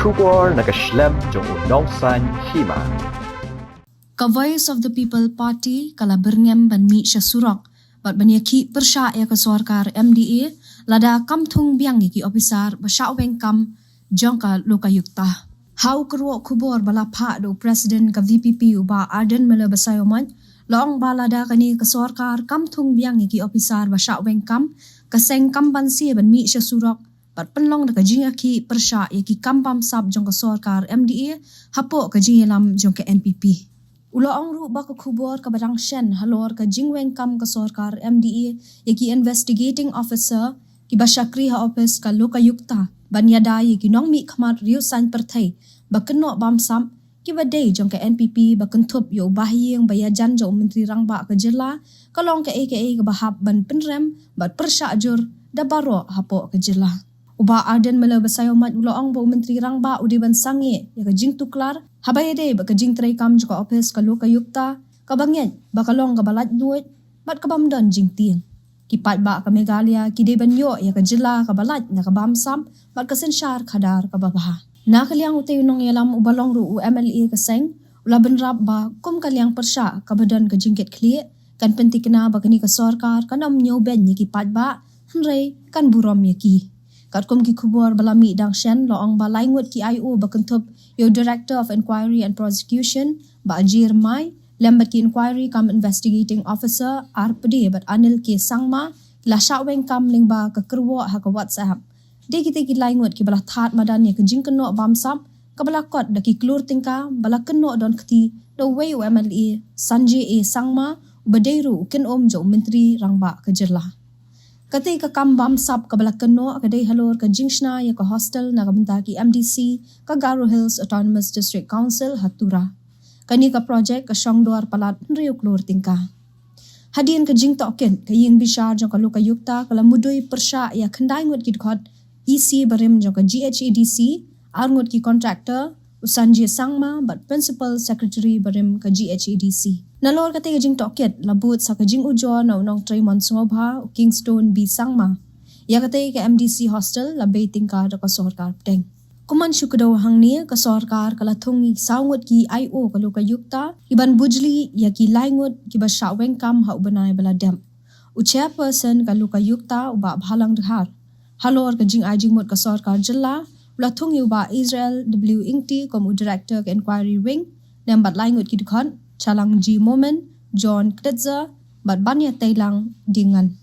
Shubor nakaslem jong unongsan Hima. Ka Voice of the People Party kala Byrngem ban mi Shah Surok bat banyaki persya ya ke sorkar MDA Lada Thung Biang ki Ophisar ba Shah Weng jong ka lokayukta. Hau kerwo kubor bala pa do President ka VPP uba Arden mela basayoman long balada kani ke sorkar Thung Biang ki Ophisar ba Shah Weng kaseng ban si ban mi Shah Surok pat penlong da kajinga ki persya ya ki kampam sab jong ka sorkar MDA hapo kajinga lam jong ka NPP. Uloong ru ba ka kubor ka barang shen halor ka jingweng ka sorkar MDA ya ki investigating officer ki Bashakri ha office ka lokayukta banyadai ki nong mi khamat riu san perthai ba keno bam sam ki badai jong ka NPP ba kentup yo bahyeng bayajan jo menteri rangba ka jela kalong ka aka ka bahap ban penrem bat persya jur da baro hapo ka jela. Uba Arden mela basayomat uloong ba menteri rangba udi ban sange ya ka jing tuklar habayade ba ka jing tray kam jo ka office ka lokayukta ka banget ba kalong ka balat duit bat ka bamdan jing tiang. Kipat ba ka Megalia ki de ban yo ya ka jela ka balat na ka bamsam bat ka sensyar kadar ka babaha. Na kaliang utay nong yalam ubalong ru MLA ka seng ula benrap ba kum kaliang persya ka badan ka jingket kli kan pentikna ba kani ka sorkar kanam nyo ben ni kipat ba henrei kan burom ya ki. Kat kum ki kubor balami dang shen loong ba laingut ki IO ba kentup yo Director of Inquiry and Prosecution ba Ajir Mai lembat ki Inquiry kam Investigating Officer RPD bat Anil ki Sangma la Shah Weng ling ba ka kerwo ha ka WhatsApp. De kita ki laingut ki bala that madan ya ka jing keno bamsam ka bala kot da ki klur tingka bala keno don kti do way MLA Sanjay A Sangma badairu ken jo menteri rangba ka jerla. Katay ka kambam sab ka bala keno kaday halor ka jingshna ya ka hostel na kabenta ki MDC ka Garo Hills Autonomous District Council Hatura. Kani ka project ka Shongdor palat nriyo klur tingka. Hadin ka jing token ka ying bishar jong ka lokayukta kala mudoy persya ya khanday ngut ki khot EC barim jong ka GHADC arngut ki contractor Sanjay Sangma bat Principal Secretary barim ka GHADC. Nalor kate ka jing toket labut sa ka jing ujo na unong Traymon Sungobha Kingston B Sangma. Ya kate ka MDC hostel labay tingka da ka sorkar pteng. Kuman syukadaw hang ni ka sorkar kala Thung saungut ki IO ka lokayukta iban bujli ya ki laingut ki ba Shah Weng ha ubanay baladam. U chairperson ka lokayukta uba bhalang dhar. Halor ka jing ajing mut ka sorkar jilla ula Thung uba Israel W Ingti kom director ka inquiry wing dan bat laingut ki dukhan Chalang G Moment, John Kretzer, bat banya tailang dengan